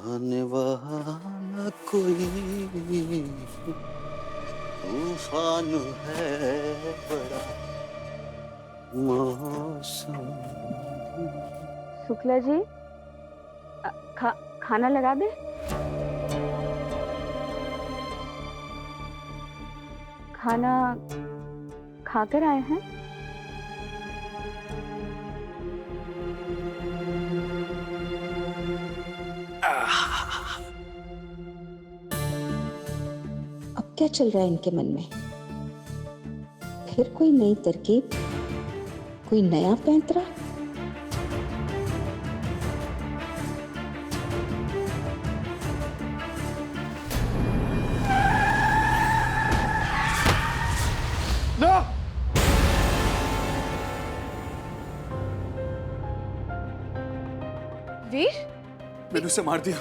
आने वाला कोई तूफान है बड़ा मौसम। शुक्ला जी, खाना लगा दे। खाना खाकर आए हैं? अब क्या चल रहा है इनके मन में? फिर कोई नई तरकीब, कोई नया पैंतरा? नो! वीर, मैंने उसे मार दिया।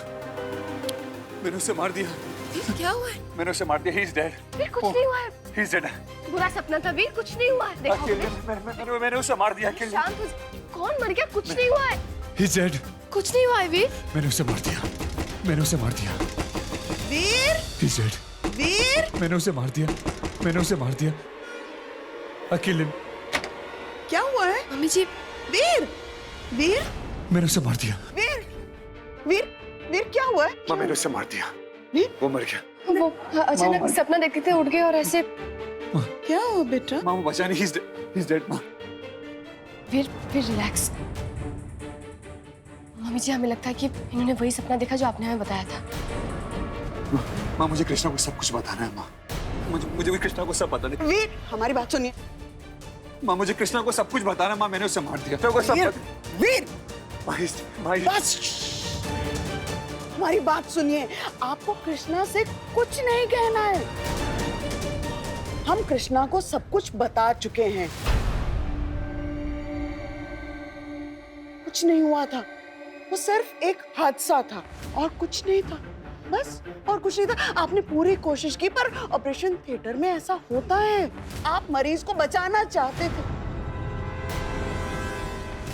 मैंने उसे मार दिया। वीर क्या हुआ है? मैंने उसे मार दिया। He is dead. वीर कुछ नहीं हुआ है। He is dead. बुरा सपना था वीर, कुछ नहीं हुआ है। देखो मैंने उसे मार दिया। शांत हो जा। कौन मर गया? कुछ नहीं हुआ है। He is dead. कुछ नहीं हुआ है वीर। मैंने उसे मार दिया। मैंने उसे मार दिया। वीर, He is dead. वीर, मैंने उसे मार दिया। मैंने उसे मार दिया। I killed him. क्या हुआ है? मम्मी जी, वीर, वीर, मैंने उसे मार दिया। वीर, वीर, वीर क्या हुआ है? माँ मैंने उसे मार दिया। वीर, वो मर गया। वो अचानक सपना देखते थे, उठ गए और ऐसे। क्या हुआ बेटा? माँ वो बचा नहीं। He is dead. माँ। वीर रिलैक्स। मम्मी जी, हमें लगता है कि इन्होंने वही सपना देखा जो आपने हमें बताया था। माँ मुझे कृष्णा को सब कुछ बताना है। माँ मुझे भी कृष्णा को सब बताना है। वीर, हमारी बात सुनिए। माँ मुझे कृष्णा को सब कुछ बताना। माँ मैंने उसे मार दिया। तो सब वीर, वीर, भाई बस। हमारी बात सुनिए। आपको कृष्णा से कुछ नहीं कहना है। हम कृष्णा को सब कुछ बता चुके हैं। कुछ नहीं हुआ था। वो सिर्फ एक हादसा था और कुछ नहीं था। बस और कुछ नहीं था। आपने पूरी कोशिश की पर ऑपरेशन थिएटर में ऐसा होता है। आप मरीज को बचाना चाहते थे।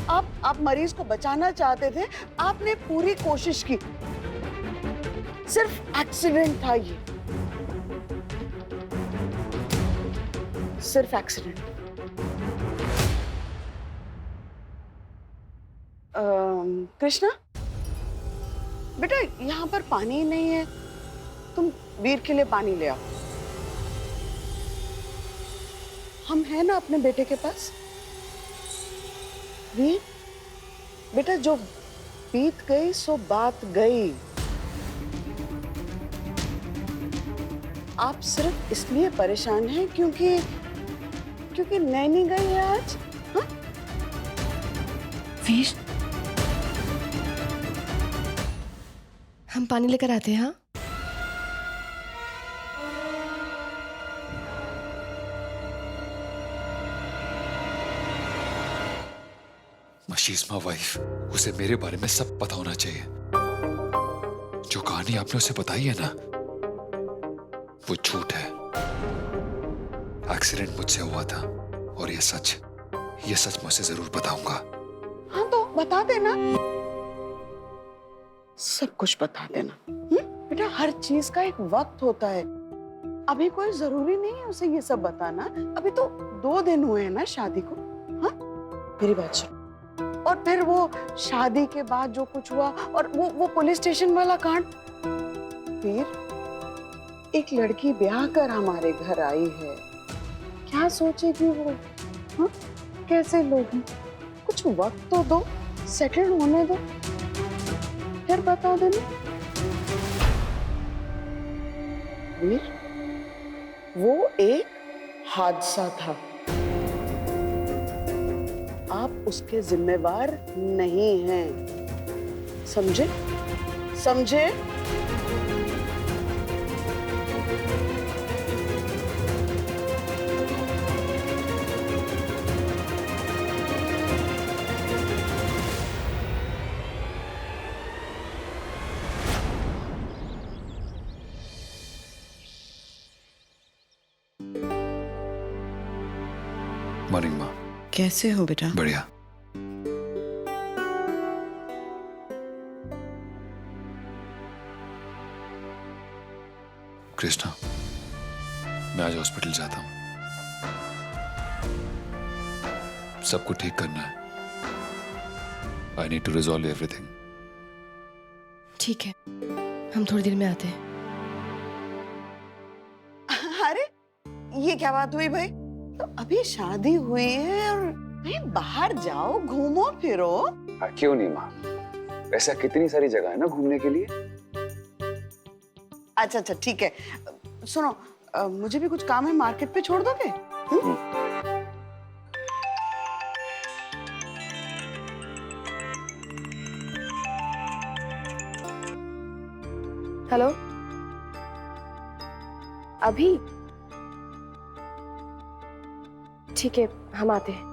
आप मरीज को बचाना चाहते थे। आपने पूरी कोशिश की। सिर्फ एक्सीडेंट था ये। सिर्फ एक्सीडेंट। कृष्णा, बेटा यहाँ पर पानी नहीं है। तुम वीर के लिए पानी ले आओ। हम हैं ना अपने बेटे के पास। वीर, बेटा जो बीत गई सो बात गई। आप सिर्फ इसलिए परेशान हैं क्योंकि नैनी गई है आज। हाँ? वीर, हम पानी लेकर आते हैं। हाँ, शी इज माय वाइफ। उसे मेरे बारे में सब पता होना चाहिए। जो कहानी आपने उसे बताई है ना, वो झूठ है। एक्सीडेंट मुझसे हुआ था और ये सच मैं उसे जरूर बताऊंगा। हाँ तो बता देना। सब कुछ बता देना। बेटा हर चीज का एक वक्त होता है। अभी कोई जरूरी नहीं है उसे ये सब बताना। अभी तो 2 दिन हुए हैं ना शादी को। हाँ, मेरी बात सुन। और फिर वो शादी के बाद जो कुछ हुआ और वो पुलिस स्टेशन वाला कांड। फिर एक लड़की ब्याह कर हमारे घर आई है। क्या सोचेगी वो? हाँ? कैसे लोग? कुछ वक्त तो दो, सेटल होने दो, फिर बता देना। वीर, वो एक हादसा था। आप उसके जिम्मेवार नहीं हैं। समझे? समझे? मॉर्निंग माँ। कैसे हो बेटा? कृष्णा, मैं आज हॉस्पिटल जाता हूं। सबको ठीक करना है। I need to resolve everything. ठीक है, हम थोड़ी देर में आते हैं। अरे ये क्या बात हुई भाई? तो अभी शादी हुई है और कहीं बाहर जाओ, घूमो फिरो। क्यों नहीं माँ, ऐसा कितनी सारी जगह है ना घूमने के लिए। अच्छा अच्छा ठीक है, सुनो मुझे भी कुछ काम है, मार्केट पे छोड़ दोगे? हेलो, अभी? ठीक है, हम आते हैं।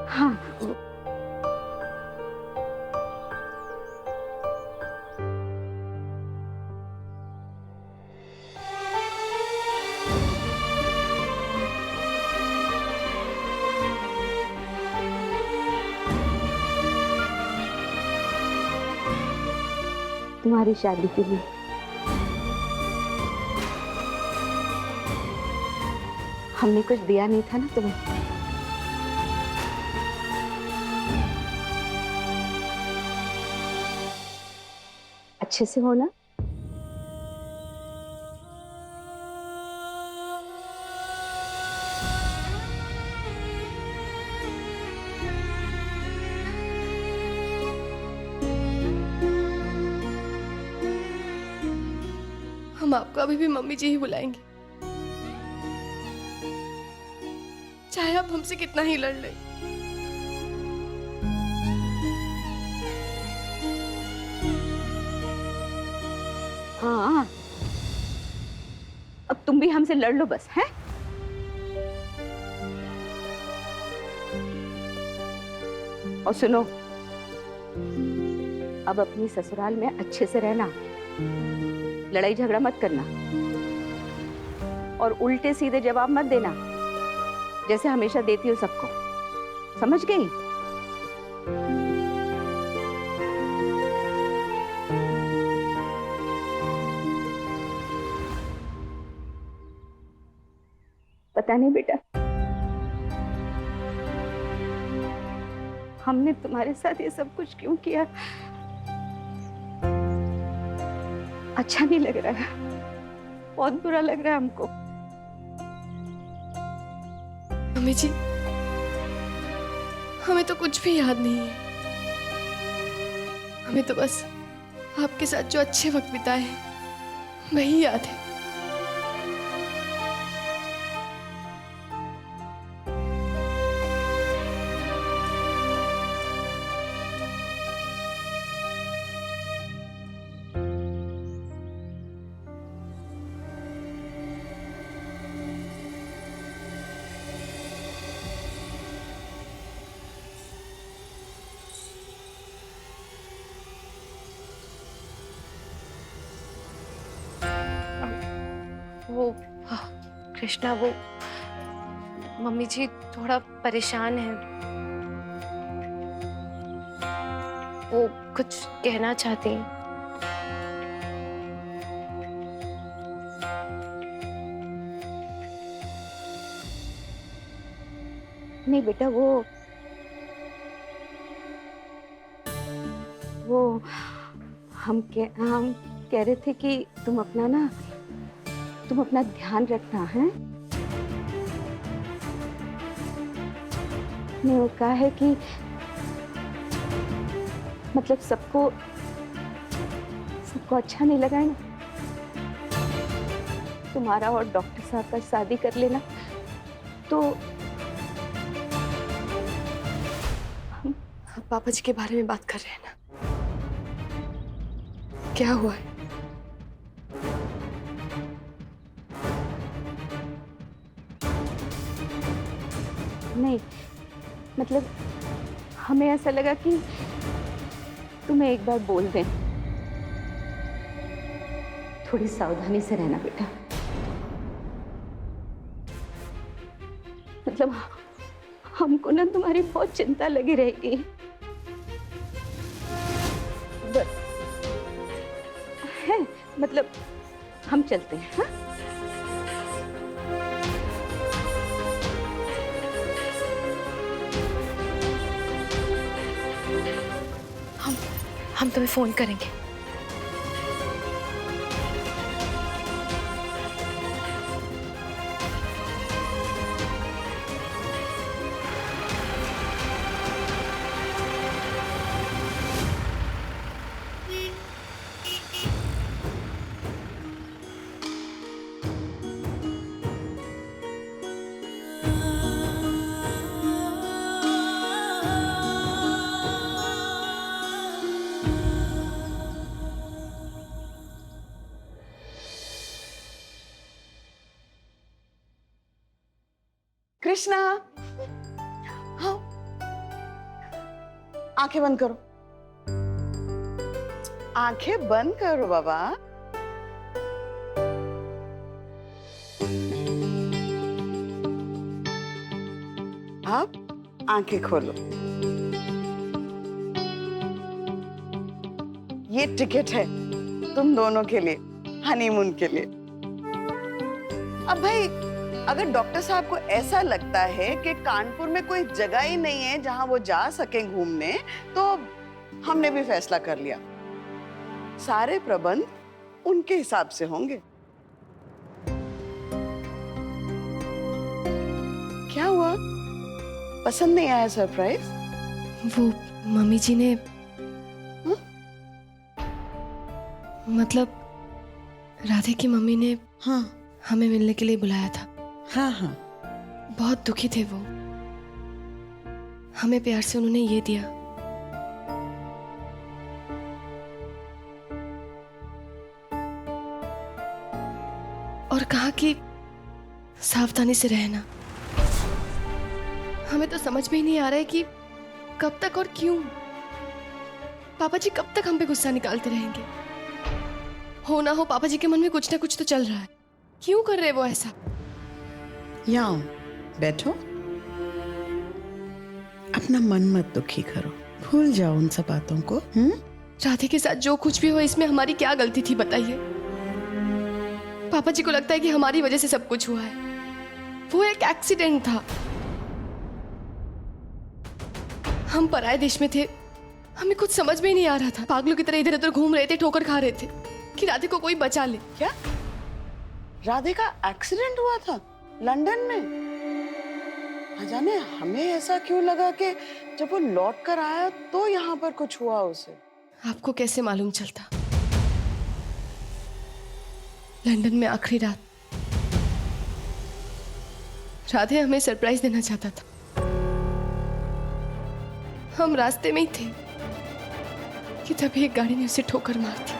हाँ, तुम्हारी शादी के लिए हमने कुछ दिया नहीं था ना तुम्हें। अच्छे से हो ना? हम आपको अभी भी मम्मी जी ही बुलाएंगे, चाहे आप हमसे कितना ही लड़ लें। हाँ, अब तुम भी हमसे लड़ लो बस, हैं? और सुनो, अब अपनी ससुराल में अच्छे से रहना, लड़ाई झगड़ा मत करना और उल्टे सीधे जवाब मत देना जैसे हमेशा देती हो सबको। समझ गई? पता नहीं बेटा, हमने तुम्हारे साथ ये सब कुछ क्यों किया। अच्छा नहीं लग रहा है, बहुत बुरा लग रहा है हमको। मम्मी जी, हमें तो कुछ भी याद नहीं है। हमें तो बस आपके साथ जो अच्छे वक्त बिताए हैं वही याद है। वो कृष्णा, वो मम्मी जी थोड़ा परेशान है, वो कुछ कहना चाहती हैं। नहीं बेटा, वो वो हम कह रहे थे कि तुम अपना ध्यान रखना है। ने वो कहा है कि मतलब सबको अच्छा नहीं लगा है ना, तुम्हारा और डॉक्टर साहब का शादी कर लेना, तो हम पापा जी के बारे में बात कर रहे हैं ना? क्या हुआ है? नहीं, मतलब हमें ऐसा लगा कि तुम्हें एक बार बोल दें। थोड़ी सावधानी से रहना बेटा। मतलब हमको ना तुम्हारी बहुत चिंता लगी रहेगी। बस है, मतलब हम चलते हैं। हाँ, हम तुम्हें फोन करेंगे। कृष्णा, हाँ, आंखें बंद करो, आंखें बंद करो बाबा। अब आंखें खोलो। ये टिकट है तुम दोनों के लिए, हनीमून के लिए। अब भाई, अगर डॉक्टर साहब को ऐसा लगता है कि कानपुर में कोई जगह ही नहीं है जहां वो जा सकें घूमने, तो हमने भी फैसला कर लिया, सारे प्रबंध उनके हिसाब से होंगे। क्या हुआ, पसंद नहीं आया सरप्राइज? वो मम्मी जी ने मतलब राधे की मम्मी ने हाँ हमें मिलने के लिए बुलाया था। हाँ हाँ, बहुत दुखी थे वो। हमें प्यार से उन्होंने ये दिया। और कहा कि सावधानी से रहना। हमें तो समझ में ही नहीं आ रहा है कि कब तक और क्यों। पापा जी कब तक हम पे गुस्सा निकालते रहेंगे? हो ना हो पापा जी के मन में कुछ ना कुछ तो चल रहा है। क्यों कर रहे वो ऐसा? यहाँ बैठो, अपना मन मत दुखी करो, भूल जाओ उन सब बातों को। राधे के साथ जो कुछ भी हो, इसमें हमारी क्या गलती थी बताइए? पापा जी को लगता है कि हमारी वजह से सब कुछ हुआ है। वो एक एक्सीडेंट था। हम पराये देश में थे, हमें कुछ समझ में ही नहीं आ रहा था। पागलों की तरह इधर उधर घूम रहे थे, ठोकर खा रहे थे कि राधे को कोई बचा ले। क्या राधे का एक्सीडेंट हुआ था लंदन में? न जाने हमें ऐसा क्यों लगा कि जब वो लौट कर आया तो यहाँ पर कुछ हुआ उसे। आपको कैसे मालूम चलता? लंदन में आखिरी रात राधे हमें सरप्राइज देना चाहता था। हम रास्ते में ही थे कि तभी एक गाड़ी ने उसे ठोकर मार दी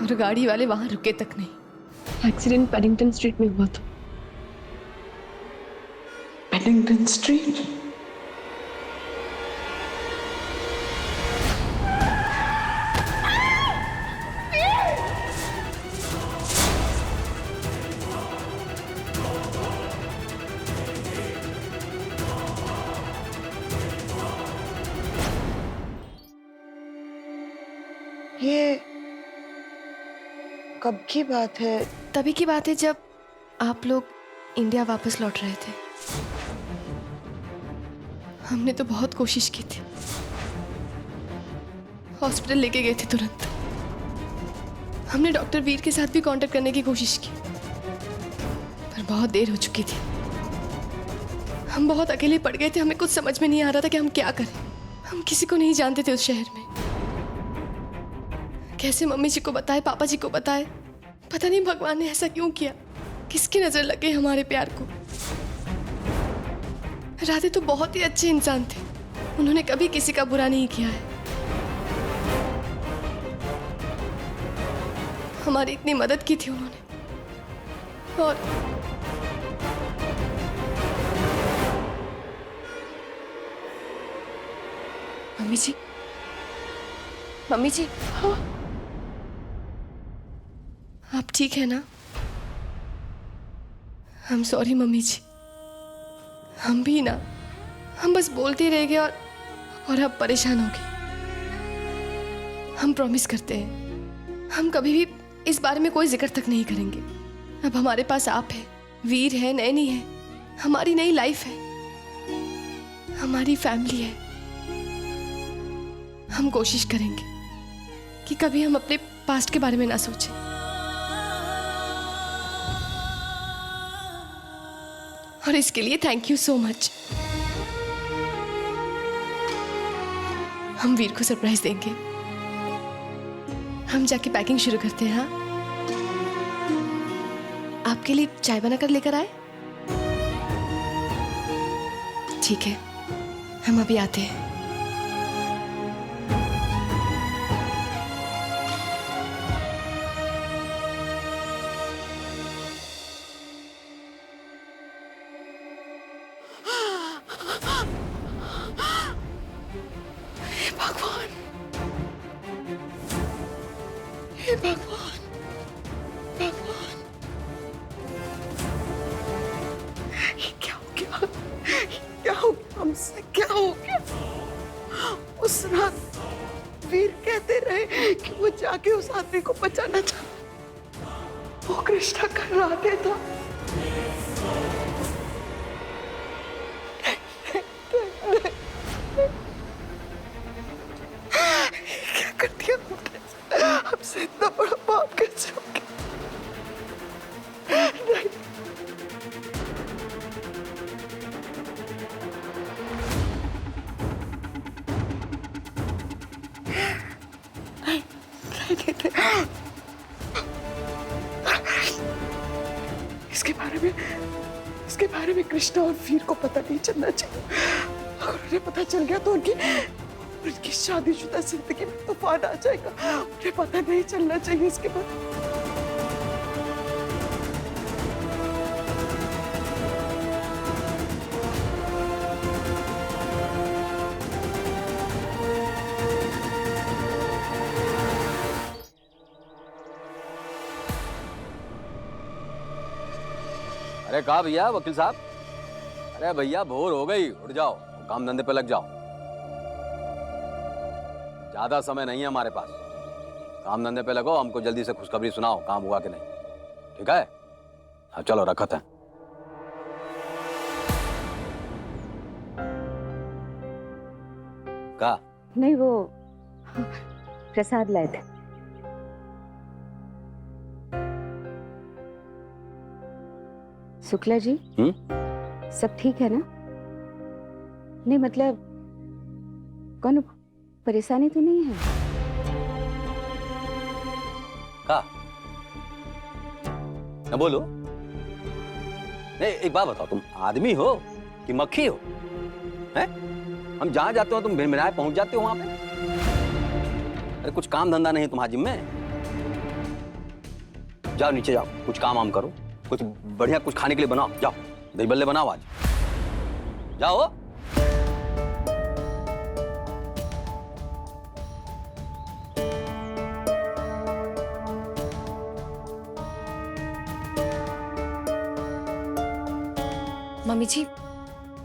और गाड़ी वाले वहां रुके तक नहीं। एक्सीडेंट पैडिंगटन स्ट्रीट में हुआ था। Paddington street? ये कब की बात है? तभी की बात है जब आप लोग इंडिया वापस लौट रहे थे। हमने तो बहुत कोशिश की थी, हॉस्पिटल लेके गए थे तुरंत। हमने डॉक्टर वीर के साथ भी कांटेक्ट करने की कोशिश की, पर बहुत देर हो चुकी थी। हम बहुत अकेले पड़ गए थे, हमें कुछ समझ में नहीं आ रहा था कि हम क्या करें। हम किसी को नहीं जानते थे उस शहर में। कैसे मम्मी जी को बताए, पापा जी को बताए, पता नहीं भगवान ने ऐसा क्यों किया। किसकी नजर लग गई हमारे प्यार को। राधे तो बहुत ही अच्छे इंसान थे, उन्होंने कभी किसी का बुरा नहीं किया है। हमारी इतनी मदद की थी उन्होंने। और मम्मी जी, मम्मी जी, हाँ, आप ठीक है ना? हम सॉरी मम्मी जी, हम भी ना, हम बस बोलते रह गए और अब परेशान हो गए। हम प्रॉमिस करते हैं, हम कभी भी इस बारे में कोई जिक्र तक नहीं करेंगे। अब हमारे पास आप है, वीर है, नैनी है, हमारी नई लाइफ है, हमारी फैमिली है। हम कोशिश करेंगे कि कभी हम अपने पास्ट के बारे में ना सोचें। और इसके लिए थैंक यू सो मच। हम वीर को सरप्राइज देंगे। हम जाके पैकिंग शुरू करते हैं। हाँ, आपके लिए चाय बनाकर लेकर आए? ठीक है, हम अभी आते हैं। भगवान, हे भगवान, भगवान, ये क्या हो गया? क्या हो गया हमसे? क्या हो गया? उस रात वीर कहते रहे कि वो जाके उस आदमी को बचाना चाहता। वो कृष्णा कर रहा था। क्या कर दिया हमसे? इतना बड़ा पाप कैसे हो गया? नहीं, इसके बारे में कृष्णा और वीर को पता नहीं चलना चाहिए। अगर उन्हें पता चल गया तो उनकी शादीशुदा जिंदगी में तूफान आ जाएगा। उन्हें पता नहीं चलना चाहिए इसके बाद। अरे कहा भैया वकील साहब? अरे भैया भोर हो गई, उठ जाओ, काम धंधे पे लग जाओ। ज्यादा समय नहीं है हमारे पास, काम धंधे पे लगो। हमको जल्दी से खुशखबरी सुनाओ, काम हुआ कि नहीं। ठीक है? हाँ चलो रखते हैं। का? नहीं, वो प्रसाद लाए थे। शुक्ला जी, सब ठीक है ना? नहीं मतलब कौन परेशानी तो नहीं है? का? न बोलो। नहीं एक बात बताओ, तुम आदमी हो कि मक्खी हो? हैं? हम जहां जाते हो तुम भिनभिनाए पहुंच जाते हो वहां पे। अरे कुछ काम धंधा नहीं तुम्हारे जिम में? जाओ नीचे जाओ, कुछ काम वाम करो, कुछ बढ़िया कुछ खाने के लिए बनाओ। जाओ दही बल्ले बनाओ आज, जाओ। मम्मी जी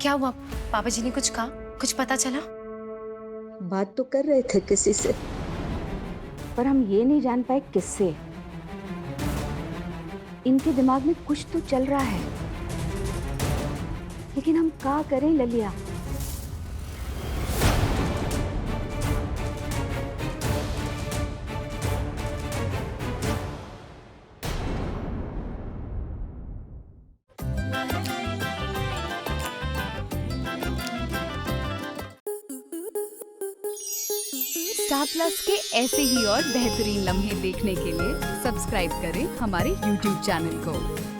क्या हुआ? पापा जी ने कुछ कहा? कुछ पता चला? बात तो कर रहे थे किसी से, पर हम ये नहीं जान पाए किससे। इनके दिमाग में कुछ तो चल रहा है, लेकिन हम क्या करें ललिया? स्टार प्लस के ऐसे ही और बेहतरीन लम्हे देखने के लिए सब्सक्राइब करें हमारे YouTube चैनल को।